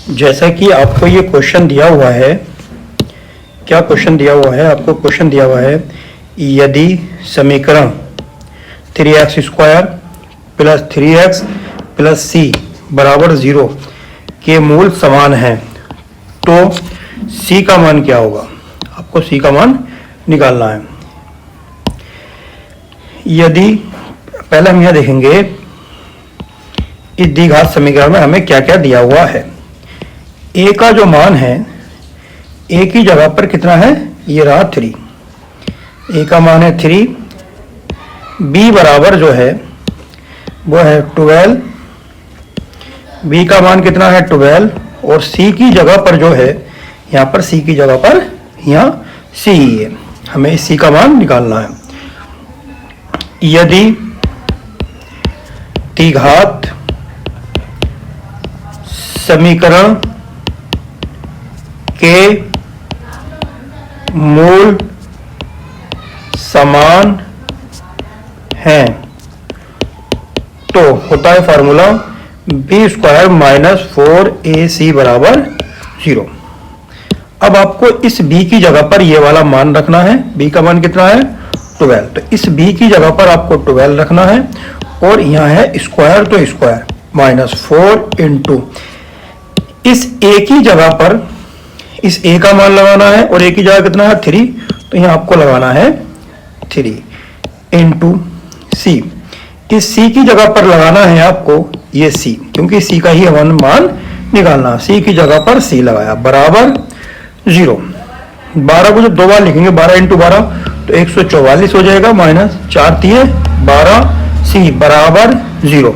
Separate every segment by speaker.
Speaker 1: जैसा कि आपको ये क्वेश्चन दिया हुआ है, क्या क्वेश्चन दिया हुआ है आपको? क्वेश्चन दिया हुआ है यदि समीकरण 3x square plus 3x plus सी बराबर 0 के मूल समान हैं तो c का मान क्या होगा? आपको c का मान निकालना है। यदि पहले हम यह देखेंगे इस द्विघात समीकरण में हमें क्या क्या दिया हुआ है। a का जो मान है, a की जगह पर कितना है? ये रहा 3, a का मान है 3, b बराबर जो है वो है 12, b का मान कितना है 12, और c की जगह पर जो है, यहाँ पर c की जगह पर यहाँ c ही है, हमें इस c का मान निकालना है। यदि द्विघात समीकरण के मूल समान हैं तो होता है formula B square minus 4ac बराबर 0। अब आपको इस b की जगह पर ये वाला मान रखना है। b का मान कितना है? 12। तो इस b की जगह पर आपको 12 रखना है, और यहाँ है स्क्वायर, तो स्क्वायर माइनस 4 इंटू इस a की जगह पर इस a का मान लगाना है, और a की जगह कितना है 3, तो यहाँ आपको लगाना है 3 इंटू c। इस c की जगह पर लगाना है आपको ये c, क्योंकि c का ही हमें मान निकालना है। c की जगह पर c लगाया बराबर 0। 12 को जब दो बार लिखेंगे 12 इंटू 12 तो 144 हो जाएगा, माइनस 4 3 12 c बराबर 0,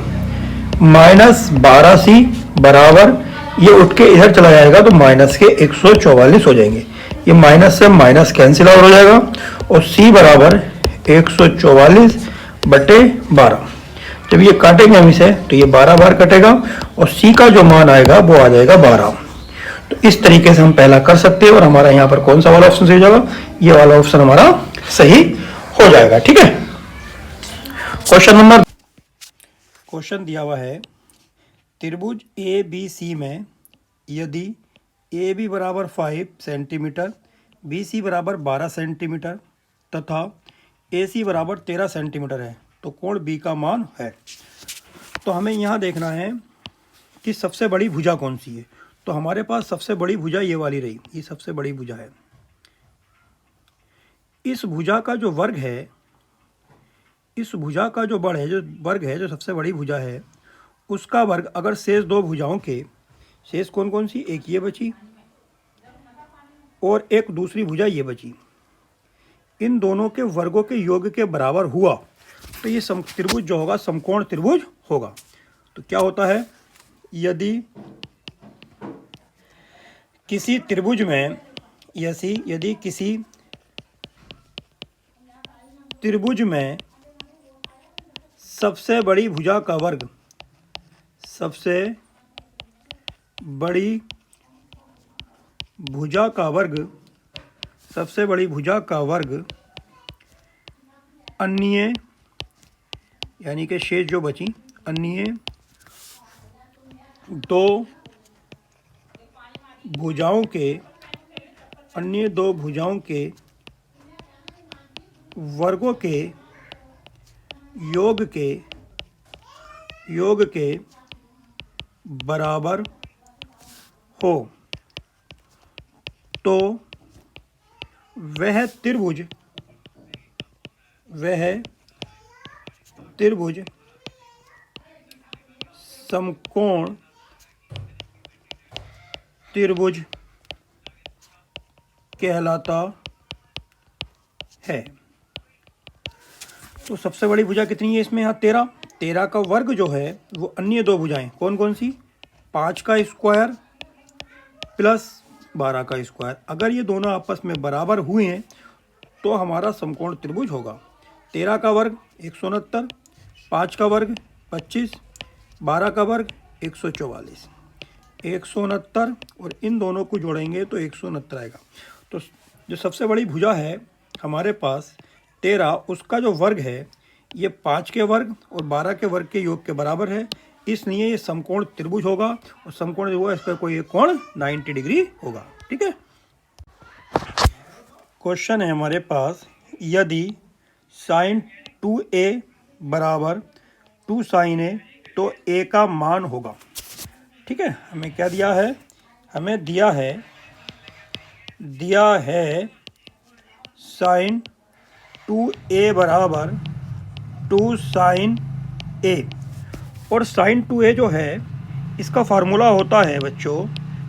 Speaker 1: माइनस 12c बराबर, ये उठ के इधर चला जाएगा तो माइनस के 144 हो जाएंगे। ये माइनस से माइनस कैंसिल आउट हो जाएगा, और c बराबर 144 बटे 12। जब ये काटेंगे हम इसे तो ये 12 बार कटेगा, और c का जो मान आएगा वो आ जाएगा 12। तो इस तरीके से हम पहला कर सकते हैं, और हमारा यहाँ पर कौन सा वाला ऑप्शन सही हो जाएगा? ये वाला ऑप्शन हमारा सही हो जाएगा। ठीक है। क्वेश्चन दिया हुआ है त्रिभुज ABC में यदि AB बराबर 5 सेंटीमीटर, BC बराबर 12 सेंटीमीटर तथा AC बराबर 13 सेंटीमीटर है तो कोण B का मान है। तो हमें यहाँ देखना है कि सबसे बड़ी भुजा कौन सी है। तो हमारे पास सबसे बड़ी भुजा ये वाली रही, ये सबसे बड़ी भुजा है। इस भुजा का जो वर्ग है, इस भुजा का जो वर्ग है, जो सबसे बड़ी भुजा है, उसका वर्ग अगर शेष दो भुजाओं के, शेष कौन कौन सी? एक ये बची और एक दूसरी भुजा ये बची, इन दोनों के वर्गों के योग के बराबर हुआ तो ये त्रिभुज जो होगा समकोण त्रिभुज होगा। तो क्या होता है? यदि किसी त्रिभुज में यदि किसी त्रिभुज में सबसे बड़ी भुजा का वर्ग, सबसे बड़ी भुजा का वर्ग, सबसे बड़ी भुजा का वर्ग अन्य, यानी कि शेष जो बची, अन्य दो भुजाओं के वर्गों के योग के बराबर हो तो वह त्रिभुज समकोण त्रिभुज कहलाता है। तो सबसे बड़ी भुजा कितनी है इसमें? यहाँ 13। 13 का वर्ग जो है वो अन्य दो भुजाएं कौन कौन सी? 5 का स्क्वायर प्लस 12 का स्क्वायर। अगर ये दोनों आपस में बराबर हुए हैं तो हमारा समकोण त्रिभुज होगा। 13 का वर्ग 169, 5 का वर्ग 25, 12 का वर्ग 144, 169, और इन दोनों को जोड़ेंगे तो 169 आएगा। तो जो सबसे बड़ी भुजा है हमारे पास 13, उसका जो वर्ग है ये 5 के वर्ग और 12 के वर्ग के योग के बराबर है, इसलिए ये समकोण त्रिभुज होगा, और समकोण जो है इसका कोई एक कोण 90 डिग्री होगा। ठीक है। क्वेश्चन है हमारे पास, यदि साइन 2a बराबर 2 साइन ए तो a का मान होगा। ठीक है, हमें क्या दिया है, हमें दिया है साइन 2a बराबर 2 साइन a, और साइन 2a जो है इसका फार्मूला होता है बच्चों,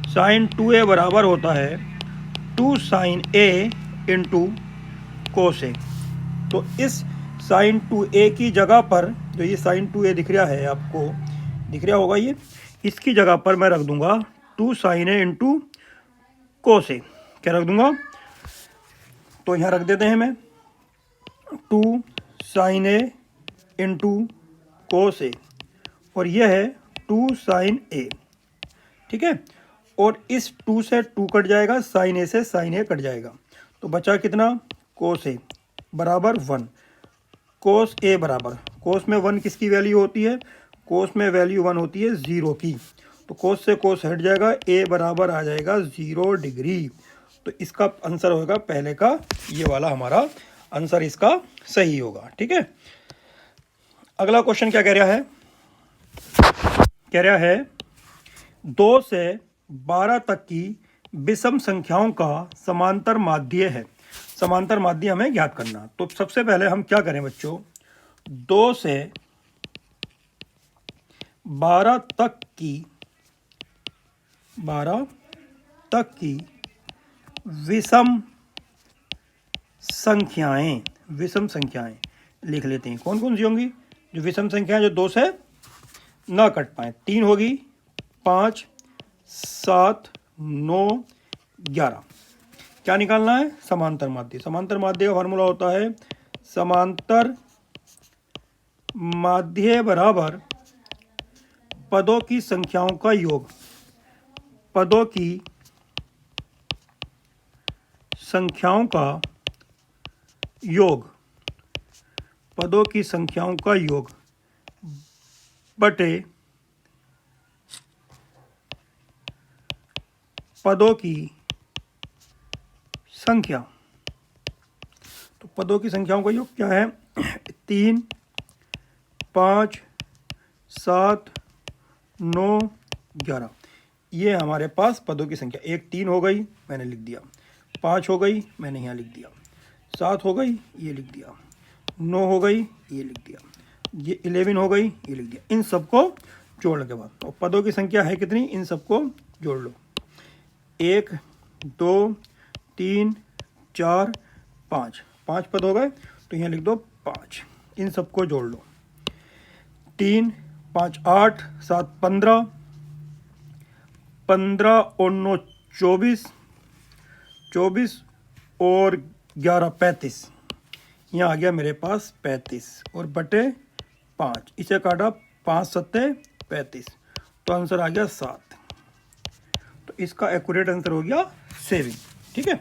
Speaker 1: साइन 2a बराबर होता है 2 साइन a इंटू कोस ए। तो इस साइन 2a की जगह पर, जो ये साइन 2a दिख रहा है आपको, दिख रहा होगा ये, इसकी जगह पर मैं रख दूंगा 2 साइन ए इंटू कोस ए। क्या रख दूंगा, तो यहाँ रख देते हैं मैं 2 साइन ए इंटू कोस ए, और यह है 2 साइन ए। ठीक है, और इस 2 से 2 कट जाएगा, साइन ए से साइन ए कट जाएगा, तो बचा कितना, कोस ए बराबर 1। कोस ए बराबर, कोस में 1 किसकी वैल्यू होती है, कोस में वैल्यू 1 होती है 0 की, तो कोस से कोस हट जाएगा, ए बराबर आ जाएगा 0 डिग्री। तो इसका आंसर होगा पहले का, ये वाला हमारा आंसर इसका सही होगा। ठीक है। अगला क्वेश्चन क्या कह रहा है, कह रहा है 2 से 12 तक की विषम संख्याओं का समांतर माध्य है। समांतर माध्य हमें ज्ञात करना, तो सबसे पहले हम क्या करें बच्चों, 2 से 12 तक की विषम संख्याएं लिख लेते हैं। कौन कौन सी होंगी जो विषम संख्याएं जो 2 से ना कट पाए, 3 होगी, 5, 7, 9, 11। क्या निकालना है, समांतर माध्य। समांतर माध्य का फार्मूला होता है समांतर माध्य बराबर पदों की संख्याओं का योग। पदों की संख्याओं का योग, पदों की संख्याओं का योग बटे पदों की संख्या। तो पदों की संख्याओं का योग क्या है, 3, 5, 7, 9, 11। ये हमारे पास पदों की संख्या, एक 3 हो गई मैंने लिख दिया, 5 हो गई मैंने यहाँ लिख दिया, 7 हो गई ये लिख दिया, 9 हो गई ये लिख दिया, ये 11 हो गई ये लिख दिया। इन सबको जोड़ने के बाद, और पदों की संख्या है कितनी, इन सबको जोड़ लो, 1, 2, 3, 4, 5, 5 पद हो गए, तो यहाँ लिख दो 5। इन सबको जोड़ लो, 3, 5, 8, 7, 15, 15 और 9 24, 24 और 11 35। यहाँ आ गया मेरे पास 35 और बटे 5, इसे काटा 5 सत्ते 35, तो आंसर आ गया 7। तो इसका एक्यूरेट आंसर हो गया 7। ठीक है।